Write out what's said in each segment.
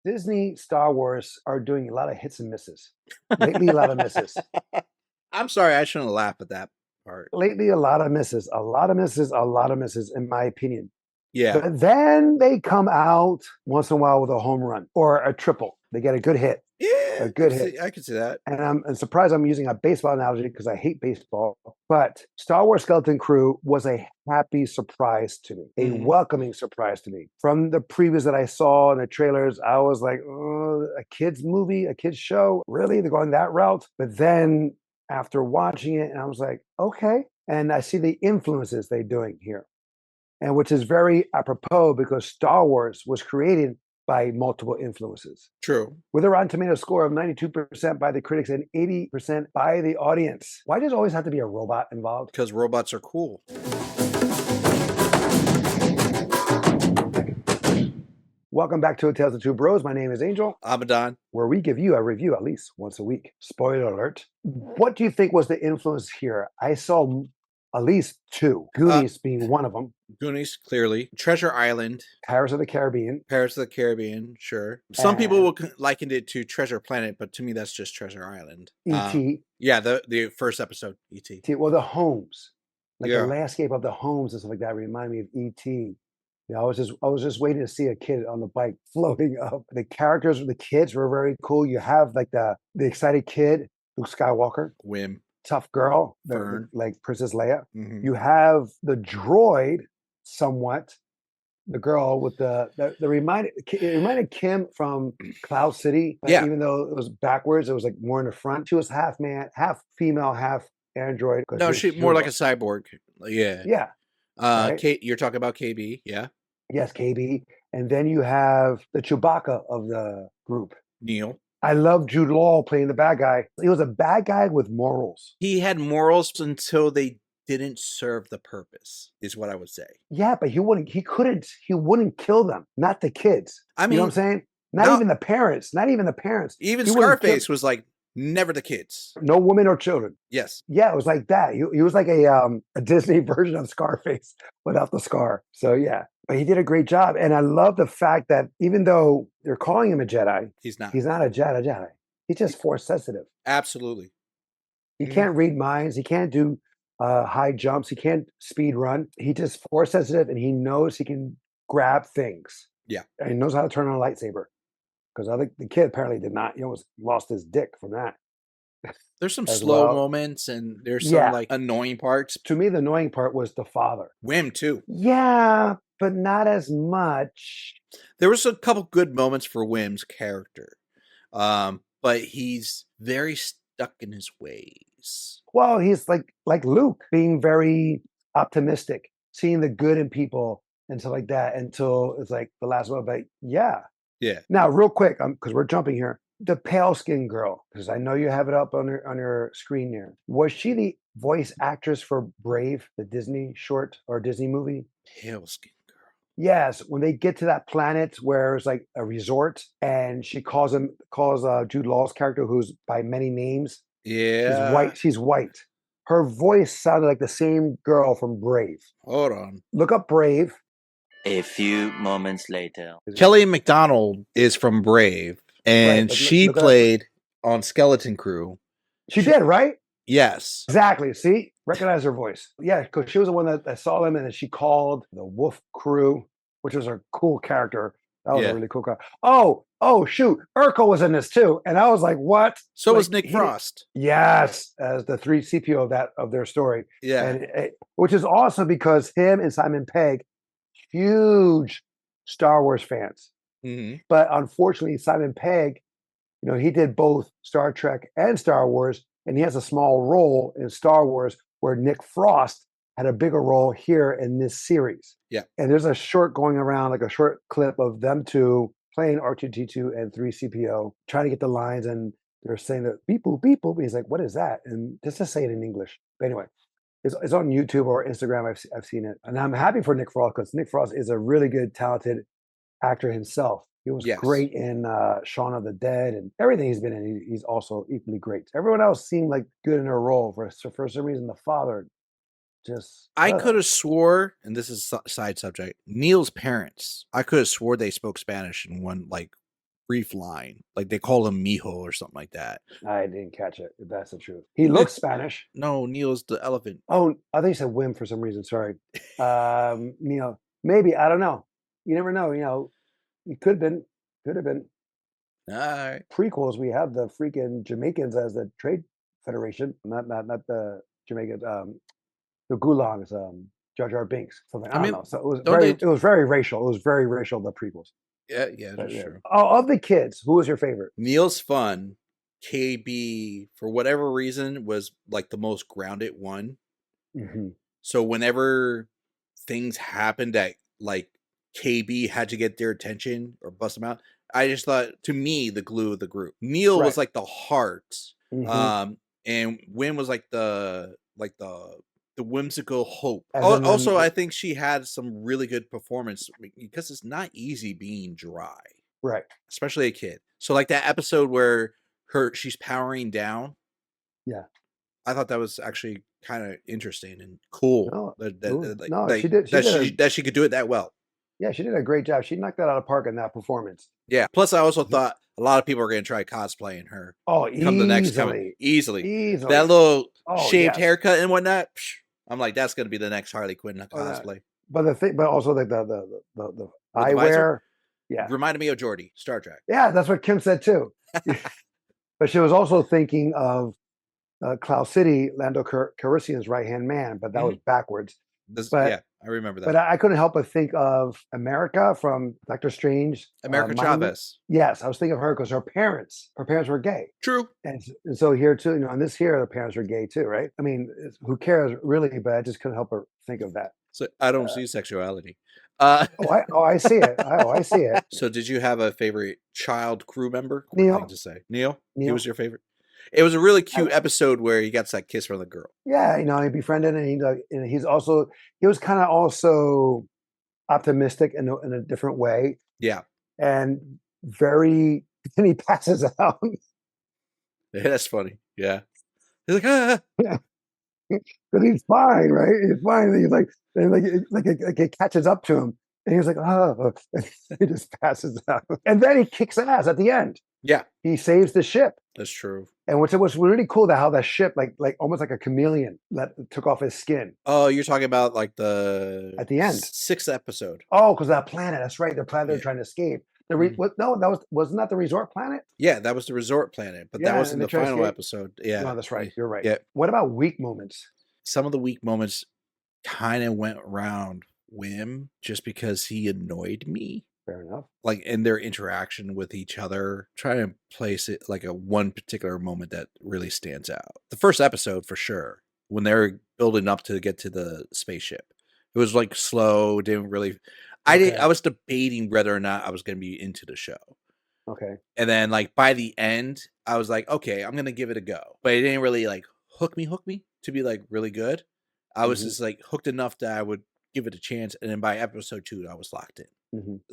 Disney, Star Wars are doing a lot of hits and misses. Lately, a lot of misses. I'm sorry, I shouldn't laugh at that part. Lately, a lot of misses. A lot of misses. A lot of misses, in my opinion. Yeah. But then they come out once in a while with a home run or a triple. They get a good hit, Yeah, a good hit. I can see that. And I'm surprised I'm using a baseball analogy because I hate baseball. But Star Wars Skeleton Crew was a happy surprise to me, a Mhm. welcoming surprise to me. From the previews that I saw in the trailers, I was like, oh, a kid's movie, a kid's show? Really? They're going that route? But then after watching it, and I was like, okay. And I see the influences they're doing here, and which is very apropos because Star Wars was created by multiple influences. True. With a Rotten Tomato score of 92% by the critics and 80% by the audience. Why does it always have to be a robot involved? Because robots are cool. Welcome back to Tales of Two Bros. My name is Angel, Abaddon. where we give you a review at least once a week. Spoiler alert. What do you think was the influence here? I saw at least two, Goonies being one of them. Goonies, clearly. Treasure Island. Pirates of the Caribbean. Pirates of the Caribbean, sure. Some people will liken it to Treasure Planet, but to me, that's just Treasure Island. E.T. Yeah, the first episode, E.T. Well, the homes, like Yeah. the landscape of the homes and stuff like that, remind me of E.T. I was just waiting to see a kid on the bike floating up. The characters, the kids were very cool. You have like the excited kid, Luke Skywalker, Whim. tough girl, Fern. like Princess Leia. Mhm. You have the droid, somewhat. The girl with it reminded Kim from Cloud City. But Yeah. even though it was backwards, it was like more in the front. She was half man, half female, half android. No, she more like a cyborg. Yeah. Yeah. Right? Kate, you're talking about KB, yeah? Yes, KB. And then you have the Chewbacca of the group. Neil. I love Jude Law playing the bad guy. He was a bad guy with morals. He had morals until they didn't serve the purpose, is what I would say. Yeah, but he wouldn't kill them, not the kids. I mean, you know what I'm saying? Not even the parents. Even Scarface was like, never the kids. No women or children. Yes. Yeah, it was like that. He was like a Disney version of Scarface without the scar. So yeah, but he did a great job. And I love the fact that even though they're calling him a Jedi, he's not a Jedi. He's just force sensitive. Absolutely. He can't read minds. He can't do high jumps. He can't speed run. He just force sensitive, and he knows he can grab things. Yeah. And he knows how to turn on a lightsaber. Because I think the kid apparently did not. He almost lost his dick from that. There's some slow moments, and there's some like annoying parts. To me, the annoying part was the father. Whim too. Yeah, but not as much. There was a couple good moments for Whim's character, but he's very stuck in his ways. Well, he's like Luke, being very optimistic, seeing the good in people and stuff like that until it's like the last one. But yeah. Now, real quick, because we're jumping here, the pale skin girl, because I know you have it up on your screen there. Was she the voice actress for Brave, the Disney short or Disney movie? Pale skin girl. Yes, when they get to that planet where it's like a resort, and she calls Jude Law's character, who's by many names. Yeah. She's white. Her voice sounded like the same girl from Brave. Hold on. Look up Brave. A few moments later. Kelly MacDonald is from Brave, and she played on Skeleton Crew. She did, right? Yes. Exactly. See? Recognize her voice. Yeah, because she was the one that saw them, and then she called the Wolf Crew, which was a cool character. That was a really cool character. Oh, shoot. Urkel was in this too. And I was like, what? So was Nick Frost. Yes, as the 3CPO of their story. Yeah. And which is awesome because him and Simon Pegg, huge Star Wars fans. Mm-hmm. But unfortunately, Simon Pegg, he did both Star Trek and Star Wars, and he has a small role in Star Wars where Nick Frost had a bigger role here in this series. Yeah. And there's a short going around, like a short clip of them two playing R2-D2 and 3CPO, trying to get the lines, and they're saying that beep boop, beep boop. And he's like, what is that? And just to say it in English. But anyway, it's on YouTube or Instagram. I've seen it. And I'm happy for Nick Frost because Nick Frost is a really good, talented actor himself. He was great in Shaun of the Dead and everything he's been in. He's also equally great. Everyone else seemed like good in their role. For some reason, the father just... I could have swore, and this is a side subject, Neil's parents, I could have swore they spoke Spanish in one brief line. Like they call him Mijo or something like that. I didn't catch it, if that's the truth. He looks Spanish. No, Neil's the elephant. Oh, I think you said Wim for some reason. Sorry. Maybe. I don't know. You never know. It could have been. All right. Prequels, we have the freaking Jamaicans as the trade federation, not the Jamaicans, the Gulongs, Jar Jar Binks, something. I don't know. So it was very racial. It was very racial, the prequels. Yeah, that's true. Of the kids, who was your favorite? Neil's fun. KB, for whatever reason, was like the most grounded one. Mm-hmm. So whenever things happened that like KB had to get their attention or bust them out, I just thought, to me, the glue of the group. Neil was like the heart, and Wim was like the whimsical hope. Also, I think she had some really good performance because it's not easy being dry, right? Especially a kid. So like that episode where she's powering down. Yeah, I thought that was actually kind of interesting and cool. That she could do it that well. Yeah, she did a great job. She knocked that out of the park in that performance. Yeah. Plus, I also thought a lot of people are going to try cosplaying her. Oh, easily. That little shaved haircut and whatnot. I'm like, that's going to be the next Harley Quinn cosplay. But also the eyewear. Yeah, reminded me of Geordi, Star Trek. Yeah, that's what Kim said too. But she was also thinking of Cloud City, Lando Calrissian's right-hand man, but that was backwards. I remember that. But I couldn't help but think of America from Doctor Strange. America Chavez. Yes, I was thinking of her because her parents were gay. True. And so here too, in this here, the parents were gay too, right? I mean, who cares really? But I just couldn't help but think of that. So I don't see sexuality. I see it. I see it. So did you have a favorite child crew member? Neil. To say Neil. He was your favorite. It was a really cute episode where he gets that kiss from the girl. Yeah, he befriended, and he was kind of also optimistic in a different way. Yeah, and and he passes out. Yeah, that's funny. Yeah, he's like, yeah, but he's fine, right? He's fine. And he's like it catches up to him, and he's like, he just passes out, and then he kicks ass at the end. Yeah, he saves the ship. That's true. And which was really cool how that ship, like almost like a chameleon, that took off his skin. Oh, you're talking about like at the end, 6th episode. Oh, because that planet. That's right. The planet they're trying to escape. Wasn't that the resort planet? Yeah, that was the resort planet, but that was in the final episode. Yeah, no, that's right. You're right. Yeah. What about weak moments? Some of the weak moments kind of went around Wim just because he annoyed me. Fair enough. Like in their interaction with each other, try to place it like one particular moment that really stands out. The first episode for sure, when they're building up to get to the spaceship, it was like slow. Didn't really. I was debating whether or not I was going to be into the show. Okay. And then like by the end, I was like, okay, I'm going to give it a go. But it didn't really like hook me to be like really good. I was just like hooked enough that I would give it a chance. And then by episode 2, I was locked in.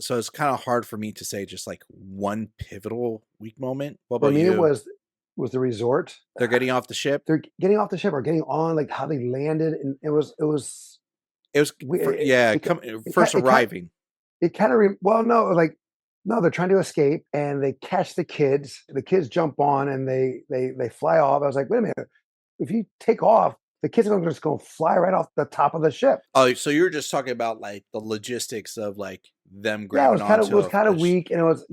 So it's kind of hard for me to say just like one pivotal weak moment. What about you? It was the resort. They're getting off the ship. They're getting off the ship or getting on, like how they landed, and it was arriving. It kind of they're trying to escape and they catch the kids. The kids jump on and they fly off. I was like, wait a minute, if you take off, the kids are just going to fly right off the top of the ship. Oh, so you're just talking about like the logistics of like them grabbing it was kind of weak, and it was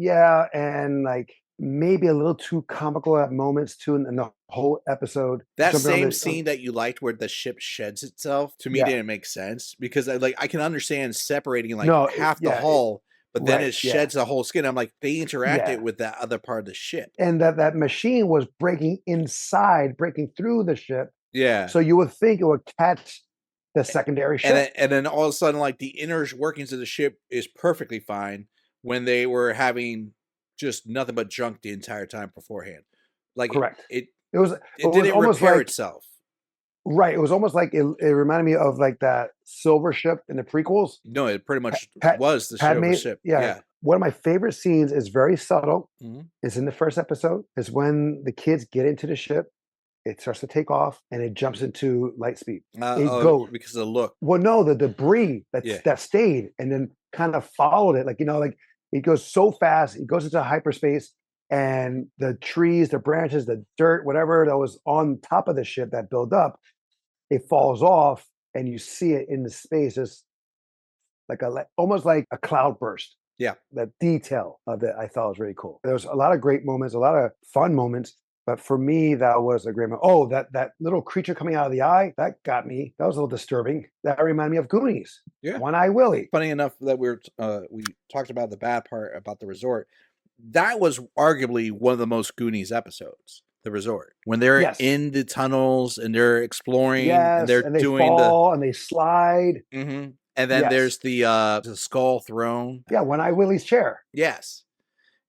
and like maybe a little too comical at moments too in the whole episode. That same scene that you liked where the ship sheds itself to me didn't make sense because I can understand separating half the hull. But then it sheds the whole skin. I'm like, they interacted with that other part of the ship. And that machine was breaking through the ship. Yeah. So you would think it would catch the secondary ship. And then all of a sudden, like the inner workings of the ship is perfectly fine when they were having just nothing but junk the entire time beforehand. Like correct. It didn't almost repair itself. Right. It was almost like it reminded me of like that silver ship in the prequels. No, it pretty much was the silver ship. Yeah. One of my favorite scenes is very subtle. It's in the first episode. It's when the kids get into the ship. It starts to take off and it jumps into light speed. It goes because of the look. Well, no, the debris that stayed and then kind of followed it. Like, He goes so fast. He goes into hyperspace, and the trees, the branches, the dirt, whatever that was on top of the ship that built up, it falls off, and you see it in the space. It's almost like a cloud burst. Yeah. The detail of it I thought was really cool. There was a lot of great moments, a lot of fun moments, but for me, that was a great moment. Oh, that little creature coming out of the eye, that got me. That was a little disturbing. That reminded me of Goonies. Yeah. One Eye Willie. Funny enough that we talked about the bad part about the resort. That was arguably one of the most Goonies episodes. The resort, when they're Yes. in the tunnels and they're exploring, Yes, and they're and they doing fall and they slide. and then Yes. there's the skull throne. Yeah, One Eye Willie's chair. Yes.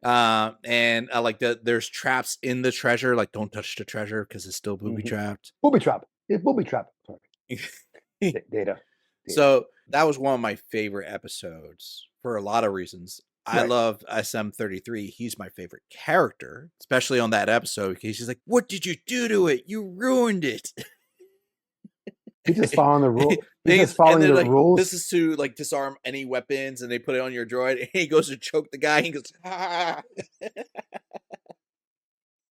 And like there's traps in the treasure, like don't touch the treasure because it's still booby trapped. Booby trap. It's booby trap. Sorry. Data. So that was one of my favorite episodes for a lot of reasons. I Right. love SM33. He's my favorite character, especially on that episode because he's like, "What did you do to it? You ruined it." He's just following the rule. He's He's- just following and the then, like, rules. This is to like disarm any weapons, and they put it on your droid. And he goes to choke the guy. And he goes, "Ah."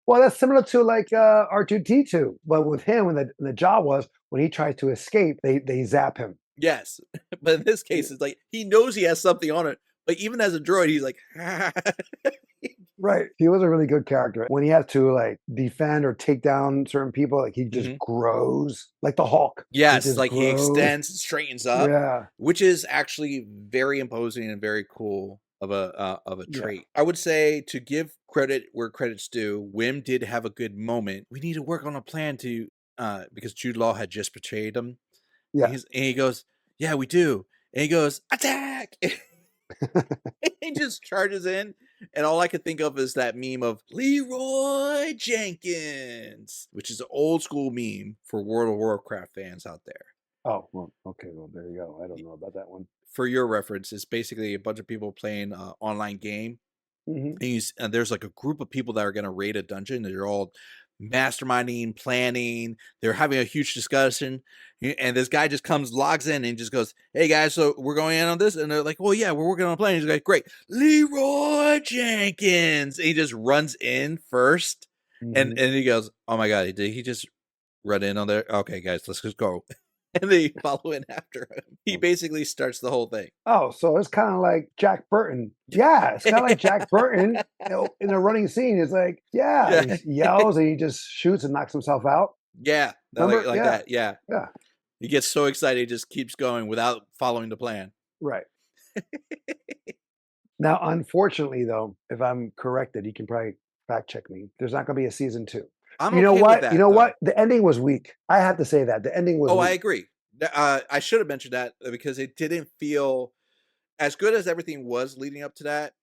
Well, that's similar to like R2D2, but with him, when the job was when he tries to escape, they zap him. Yes, but in this case, it's like he knows he has something on it, but even as a droid, he's like, Right. He was a really good character. When he had to like defend or take down certain people, like he just grows like the Hulk. yes, just like he grows. extends, and straightens up, Yeah. which is actually very imposing and very cool of a Yeah. trait. I would say, to give credit where credit's due, Wim did have a good moment. We need to work on a plan to because Jude Law had just betrayed him. Yeah. And he goes, "Yeah, we do." And he goes, "Attack!" He just charges in, and all I could think of is that meme of Leroy Jenkins, which is an old school meme for World of Warcraft fans out there. Oh, well, okay. Well, there you go. I don't know about that one. For your reference, it's basically a bunch of people playing an online game. And there's like a group of people that are going to raid a dungeon. They're all masterminding, planning. They're having a huge discussion. And this guy just logs in and just goes, "Hey guys, so we're going in on this." And they're like, "Well, yeah, we're working on a plan." He's like, "Great. Leroy Jenkins." And he just runs in first. And he goes, "Oh my God, did he just run in on there? Okay, guys, let's just go." And they follow in after him. He basically starts the whole thing. Oh, so it's kind of like Jack Burton. Yeah, it's kind of like Jack Burton in a running scene. It's like, Yeah. he yells and he just shoots and knocks himself out. Yeah, Remember? like Yeah. that. Yeah. Yeah. He gets so excited, he just keeps going without following the plan. Right. Now, unfortunately, though, if I'm corrected, you can probably fact check me. There's not going to be a season 2. I'm You know okay what? with that, You know though. what? The ending was weak. I have to say that the ending was. Oh, I weak. agree. I should have mentioned that because it didn't feel as good as everything was leading up to that.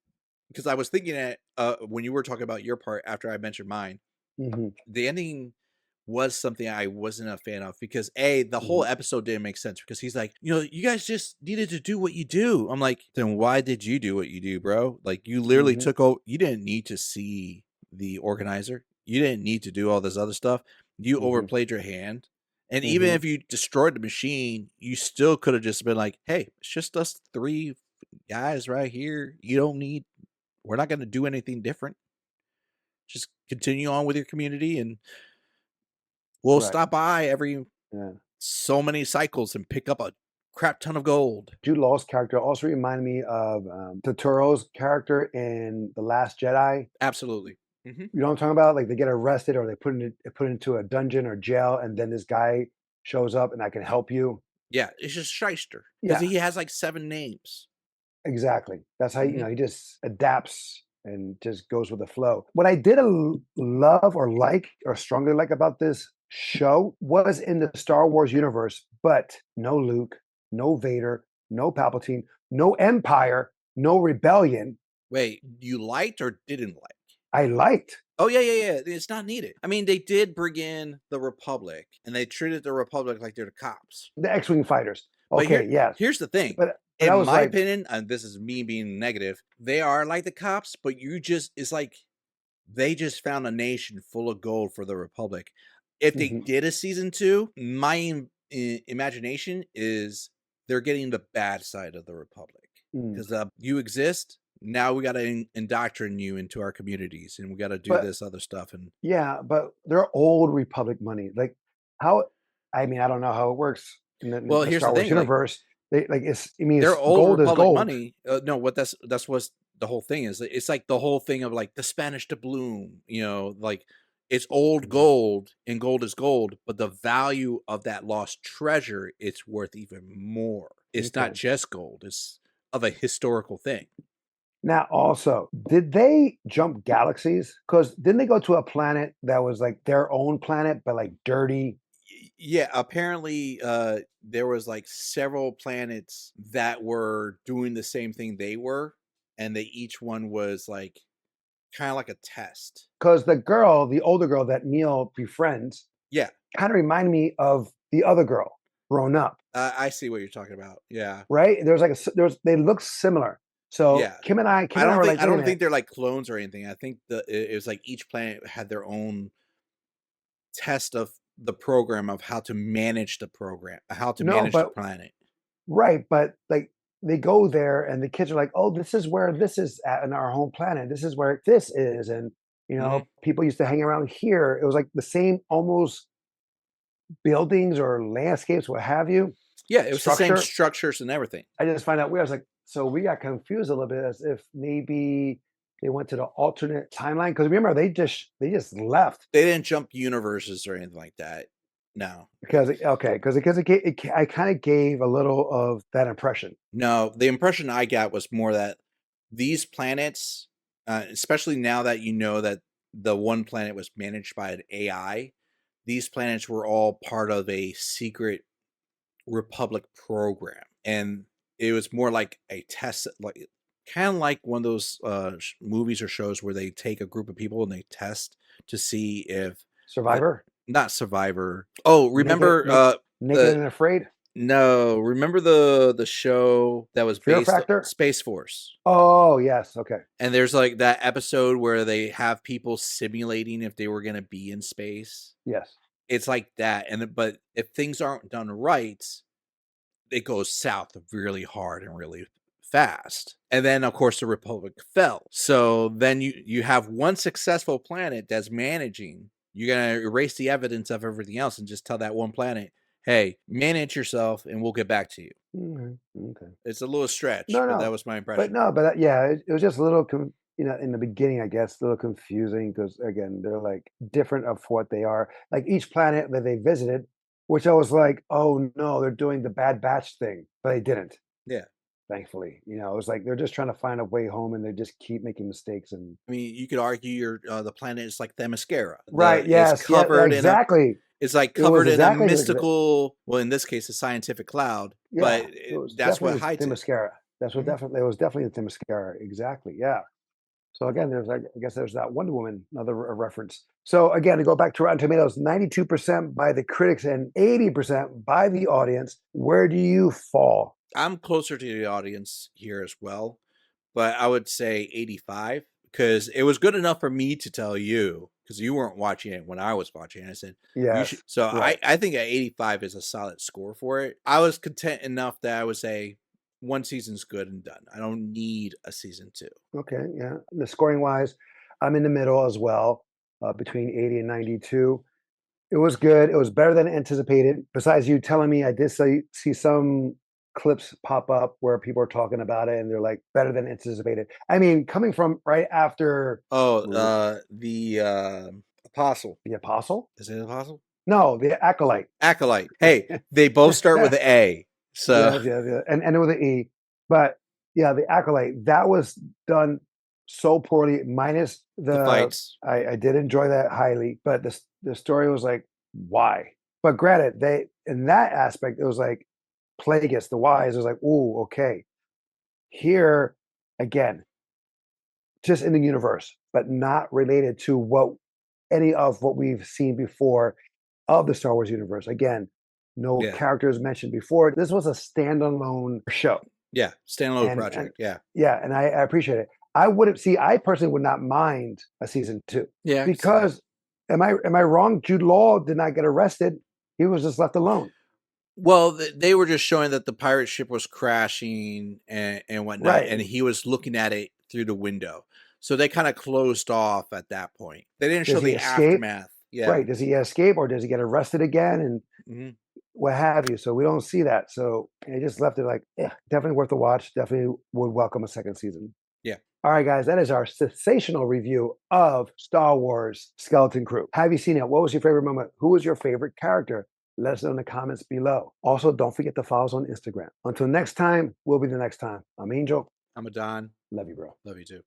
Because I was thinking that when you were talking about your part after I mentioned mine, Mhm. the ending was something I wasn't a fan of because the whole episode didn't make sense because he's like, you guys just needed to do what you do. I'm like, then why did you do what you do, bro? Like you literally took over. You didn't need to see the organizer. You didn't need to do all this other stuff. You overplayed your hand. And even if you destroyed the machine, you still could have just been like, "Hey, it's just us 3 guys right here. We're not going to do anything different. Just continue on with your community and we'll Right. stop by every so many cycles and pick up a crap ton of gold." Jude Law's character also reminded me of Totoro's character in The Last Jedi. Absolutely. You know what I'm talking about? Like they get arrested or they put into a dungeon or jail, and then this guy shows up and I can help you. Yeah, it's just shyster because Yeah. he has like 7 names. Exactly. That's how he just adapts and just goes with the flow. What I did love or like or strongly like about this show was in the Star Wars universe, but no Luke, no Vader, no Palpatine, no Empire, no rebellion. Wait, you liked or didn't like? I liked. Oh, yeah. It's not needed. I mean, they did bring in the Republic, and they treated the Republic like they're the cops. The X-Wing fighters. But Okay, yes. here's the thing. But in I was my like, opinion, and this is me being negative, they are like the cops, but it's like they just found a nation full of gold for the Republic. If they did a season 2, my imagination is they're getting the bad side of the Republic because you exist. now we got to indoctrinate you into our communities, and we got to do But this other stuff. And yeah, but they're old Republic money. Like how? I mean, I don't know how it works in well, the here's the Star Wars thing, like universe. They like it's. I mean, they're it's old gold is Republic gold. money. No, what that's what's the whole thing is. It's like the whole thing of like the Spanish doubloon. Like it's old Mhm. gold, and gold is gold, but the value of that lost treasure, it's worth even more. It's not Okay. just gold; it's of a historical thing. Now, also, did they jump galaxies? Because didn't they go to a planet that was like their own planet, but like dirty? Yeah, apparently there was like several planets that were doing the same thing they were, and they each one was like kind of like a test. Because the girl, the older girl that Neil befriends, Yeah, kind of reminded me of the other girl grown up, I see what you're talking about. Yeah, right? There's like they look similar. So yeah. Kim and I were like, I wait a don't think minute. they're like clones or anything. I think it was like each planet had their own test of the program of how to manage the program, how to No, manage the but planet. right, but like they go there and the kids are like, oh, this is where this is at in our home planet. This is where this is. And Hmm. people used to hang around here. It was like the same almost buildings or landscapes, what have you, Yeah, it was the same structure. structures and everything. I just find out weird. I was like, so we got confused a little bit as if maybe they went to the alternate timeline. Because remember, they just left They didn't jump universes or anything like that. No. I kind of gave a little of that impression. No, the impression I got was more that these planets, especially now that you know that the one planet was managed by an AI, these planets were all part of a secret Republic program. And it was more like a test, like kind of like one of those movies or shows where they take a group of people and they test to see if the, Survivor, not Survivor. Oh, naked, remember naked the and afraid, no, remember the show that was Fear based Factor. Space Force? Oh yes, okay. And there's like that episode where they have people simulating if they were going to be in space. Yes. It's like that. But if things aren't done right, it goes south really hard and really fast. And then of course the Republic fell. So then you have one successful planet that's managing. You're going to erase the evidence of everything else and just tell that one planet, hey, manage yourself and we'll get back to you. Okay. It's a little stretch, No, but that no, was my but impression. no, but yeah, it was just a little, in the beginning, I guess, a little confusing because again, they're like different of what they are. Like each planet that they visited, which I was like, oh no, they're doing the Bad Batch thing, but they didn't. Yeah. Thankfully, it was like they're just trying to find a way home, and they just keep making mistakes. And I mean, you could argue the planet is like Themyscira. right, It's yes, yeah, covered in a exactly. it's like It was covered in a exactly mystical, well, in this case, a scientific cloud, yeah. but It was that's what definitely hides the it. mascara. That's what Mhm. definitely it was definitely the mascara. Exactly, yeah. So again, there's like I guess there's that Wonder Woman, another reference. So again, to go back to Rotten Tomatoes, 92% by the critics and 80% by the audience. Where do you fall? I'm closer to the audience here as well, but I would say 85 because it was good enough for me to tell you because you weren't watching it when I was watching it. I said you should. Yes, So right. I think at 85 is a solid score for it. I was content enough that I would say one season's good and done. I don't need a season 2. Okay, yeah. The scoring wise, I'm in the middle as well, between 80 and 92. It was good. It was better than anticipated. Besides you telling me, I did see some clips pop up where people are talking about it and they're like better than anticipated. I mean, coming from right after Oh, r- the Apostle. the Apostle? Is it Apostle? No, the Acolyte. Acolyte. Hey, they both start with A. So Yes, yes, yeah, and with the E. But yeah, the Acolyte that was done so poorly. Minus the fights. I did enjoy that highly, but the story was like why? But granted, they in that aspect it was like Plagueis, the wise. It was like ooh okay. Here again, just in the universe, but not related to what any of what we've seen before of the Star Wars universe. Again, no Yeah. characters mentioned before. This was a standalone show. Yeah. Standalone And project. Yeah. yeah, and I appreciate it. I personally would not mind a season 2 Yeah. I can see that. because am I wrong? Jude Law did not get arrested. He was just left alone. Well, they were just showing that the pirate ship was crashing and whatnot, Right. and he was looking at it through the window. So they kind of closed off at that point. They didn't show Does he the escape? aftermath. Yeah. Right. Does he escape or does he get arrested again and Mhm. what have you? So we don't see that. So they just left it like, definitely worth a watch. Definitely would welcome a second season. Yeah. All right, guys, that is our sensational review of Star Wars Skeleton Crew. Have you seen it? What was your favorite moment? Who was your favorite character? Let us know in the comments below. Also, don't forget to follow us on Instagram. Until next time, we'll be the next time. I'm Angel. I'm Adon. Love you, bro. Love you too.